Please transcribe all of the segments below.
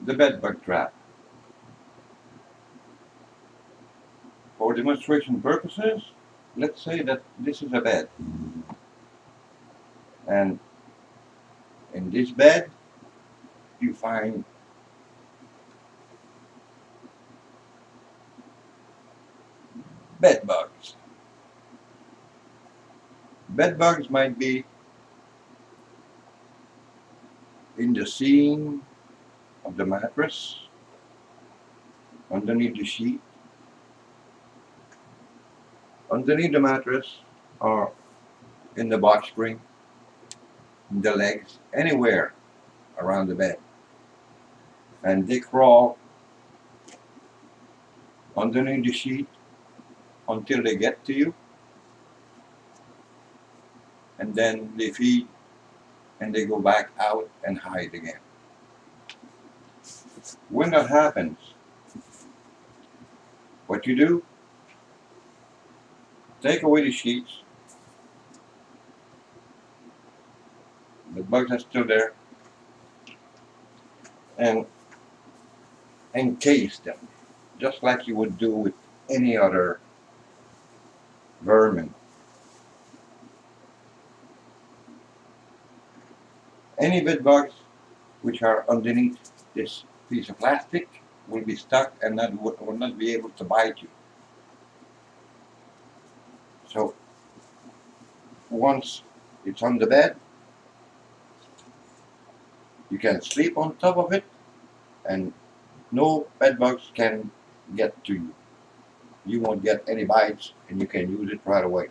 the bed bug trap. For demonstration purposes, let's say that this is a bed, and in this bed you find bed bugs. Bed bugs might be in the seam of the mattress, underneath the sheet, underneath the mattress, or in the box spring, in the legs, anywhere around the bed. And they crawl underneath the sheet until they get to you, and then they feed and they go back out and hide again. When that happens, what you do, take away the sheets, the bugs are still there, and encase them, just like you would do with any other vermin. Any bed bugs which are underneath this piece of plastic will be stuck and will not be able to bite you. So once it's on the bed, you can sleep on top of it and no bed bugs can get to you. You won't get any bites and you can use it right away.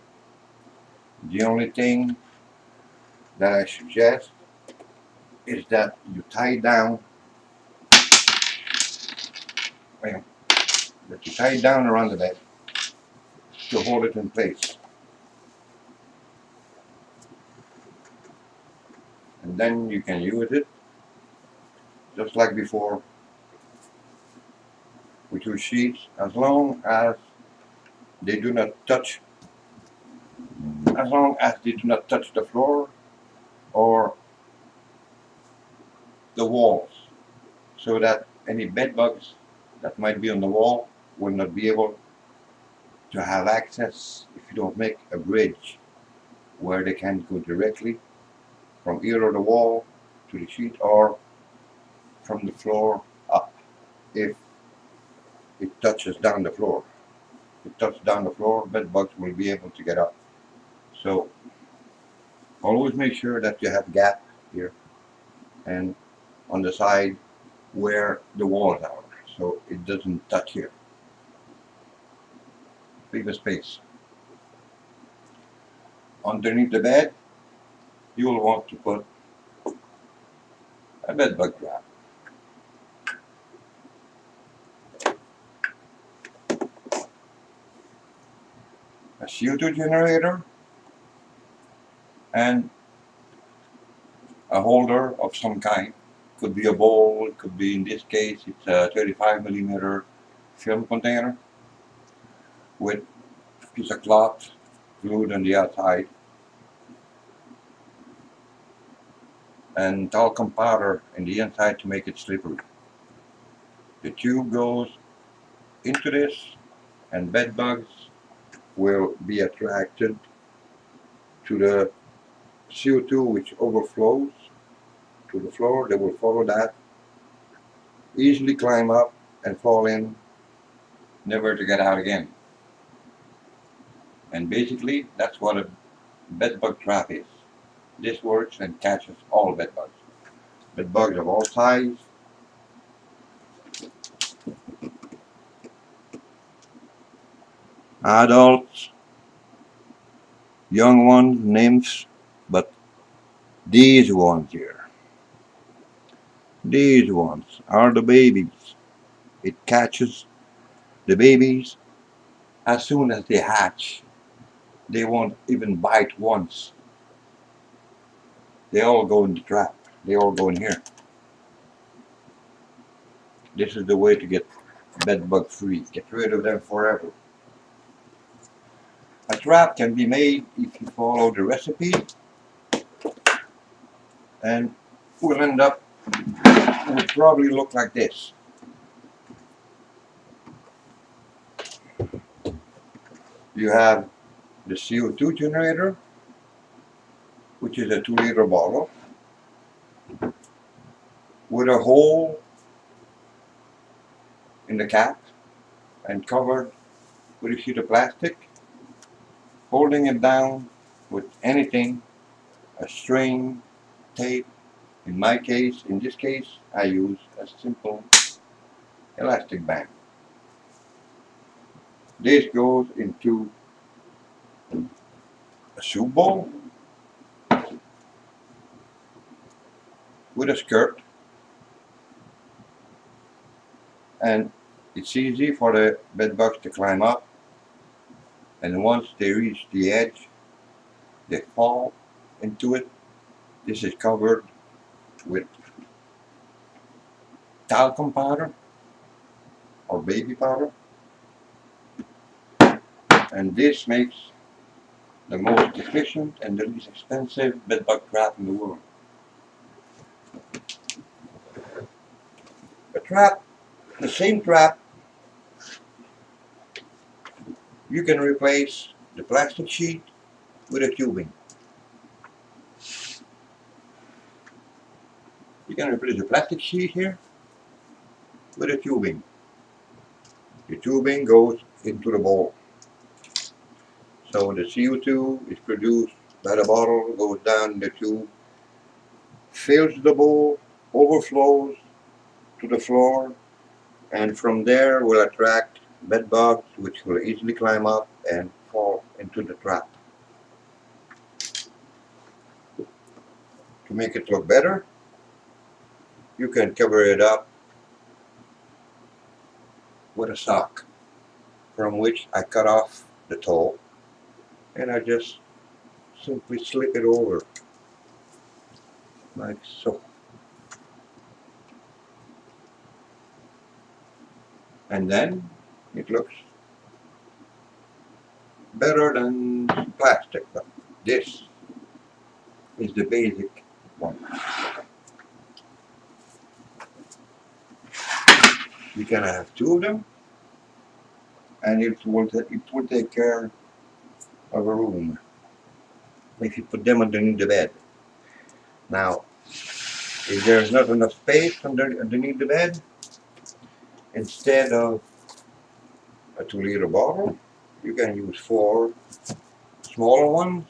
The only thing that I suggest is that you tie it down, around the bed to hold it in place. And then you can use it just like before with your sheets, as long as they do not touch the floor or the walls, so that any bed bugs that might be on the wall will not be able to have access if you don't make a bridge where they can go directly from either the wall to the sheet or from the floor up. If it touches down the floor, bed bugs will be able to get up. So always make sure that you have gap here and on the side where the walls are, so it doesn't touch here. Leave a space. Underneath the bed, you will want to put a bed bug trap. A CO2 generator and a holder of some kind. Could be a bowl, it could be, in this case, it's a 35mm film container with a piece of cloth glued on the outside and talcum powder in the inside to make it slippery. The tube goes into this and bed bugs will be attracted to the CO2 which overflows to the floor. They will follow that, easily climb up and fall in, never to get out again. And basically that's what a bed bug trap is. This works and catches all bed bugs. Bed bugs of all sizes. Adults, young ones, nymphs, but these ones here, these ones are the babies. It catches the babies as soon as they hatch. They won't even bite once. They all go in the trap. They all go in here. This is the way to get bed bug free. Get rid of them forever. A trap can be made if you follow the recipe, and we'll end up would probably look like this. You have the CO2 generator, which is a 2-liter bottle with a hole in the cap and covered with a sheet of plastic, holding it down with anything, a string, tape. In my case, in this case, I use a simple elastic band. This goes into a soup bowl with a skirt, and it's easy for the bed bugs to climb up, and once they reach the edge they fall into it. This is covered with talcum powder or baby powder, and this makes the most efficient and the least expensive bed bug trap in the world. A trap, the same trap, you can replace the plastic sheet with a tubing. You can replace the plastic sheet here with a tubing. The tubing goes into the bowl. So the CO2 is produced by the bottle, goes down the tube, fills the bowl, overflows to the floor, and from there will attract bed bugs which will easily climb up and fall into the trap. To make it look better, you can cover it up with a sock, from which I cut off the toe and I just simply slip it over like so. And then it looks better than plastic, but this is the basic one. You can have 2 of them, and it will take care of a room if you put them underneath the bed. Now, if there's not enough space underneath the bed, instead of a 2-liter bottle, you can use 4 smaller ones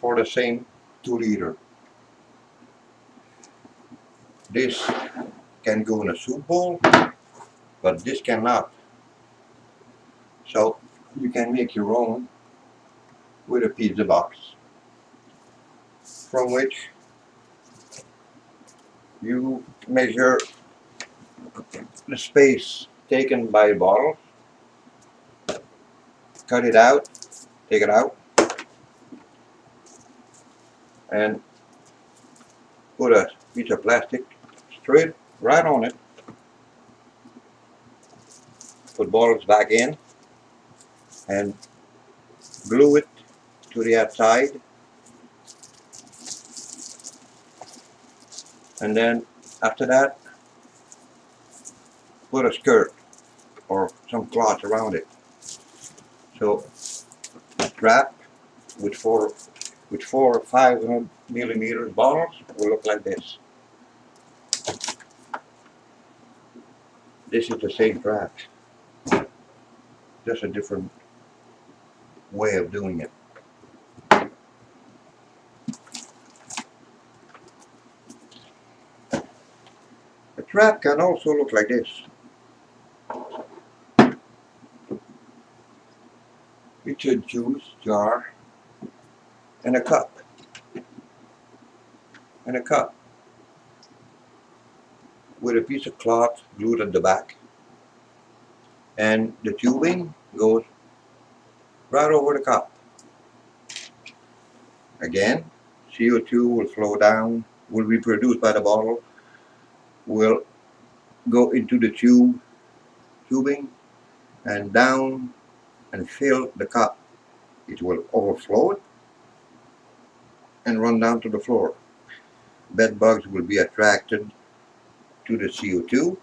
for the same 2-liter. This can go in a soup bowl, but this cannot. So you can make your own with a pizza box, from which you measure the space taken by a bottle, cut it out, take it out, and put a piece of plastic straight right on it, put bottles back in, and glue it to the outside, and then after that put a skirt or some cloth around it. So a trap with four 500mm bottles will look like this. This is the same trap, just a different way of doing it. A trap can also look like this. It's a juice jar and a cup. With a piece of cloth glued at the back, and the tubing goes right over the cup. Again, CO2 will flow down, will be produced by the bottle, will go into the tubing and down and fill the cup. It will overflow it and run down to the floor. bed bugs will be attracted to the CO2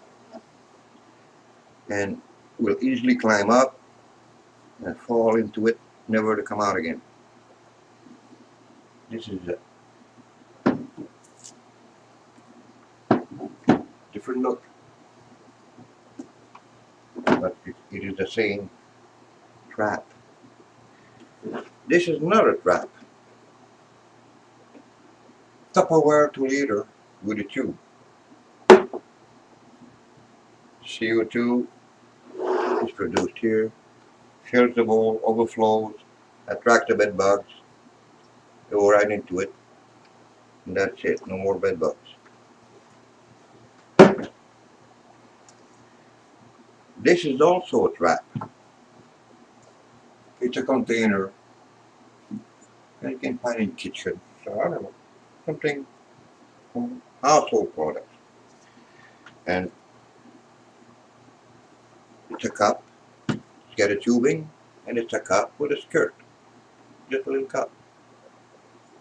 and will easily climb up and fall into it, never to come out again. This is a different look, but it is the same trap. This is another trap. Tupperware 2 liter with a tube. CO2 is produced here, fills the bowl, overflows, attracts the bed bugs, go right into it, and that's it, no more bed bugs. This is also a trap. It's a container that you can find in the kitchen. So I don't know, something household products. And it's a cup. It's got a tubing, and it's a cup with a skirt. Just a little cup.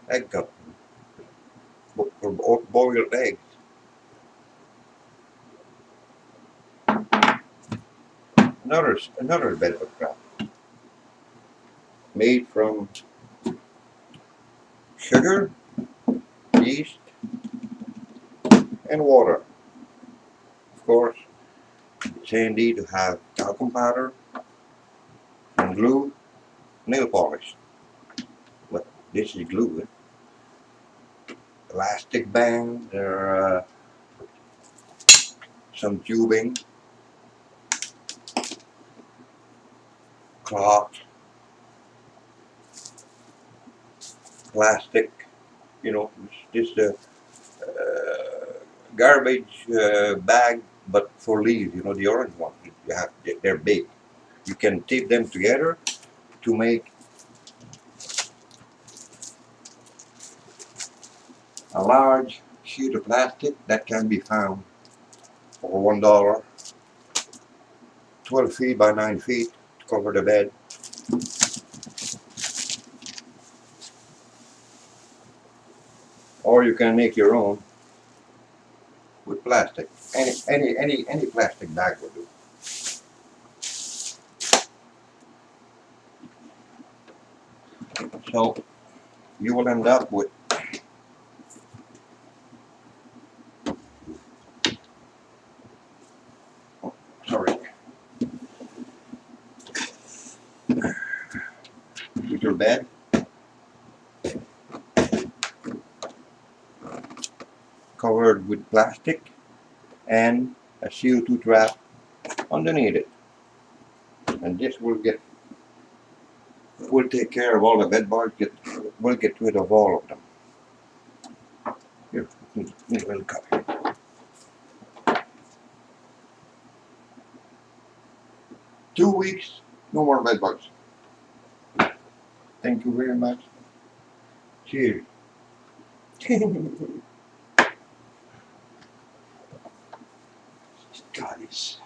Egg cup. For boiled eggs. Another bed bug trap. Made from sugar, yeast, and water. Of course, it's handy to have talcum powder, some glue, nail polish. But this is glue. Elastic band, there are some tubing, cloth, plastic, you know, this is the garbage bag, but for leaves, you know, the orange ones. You have, they're big. You can tape them together to make a large sheet of plastic that can be found for $1, 12 feet by 9 feet to cover the bed. Or you can make your own with plastic. Any plastic bag will do. So you will end up with with your bed covered with plastic and a CO2 trap underneath it. And this will take care of all the bed bugs, will get rid of all of them. Here, need a little cup here. 2 weeks, no more bed bugs. Thank you very much. Cheers. God is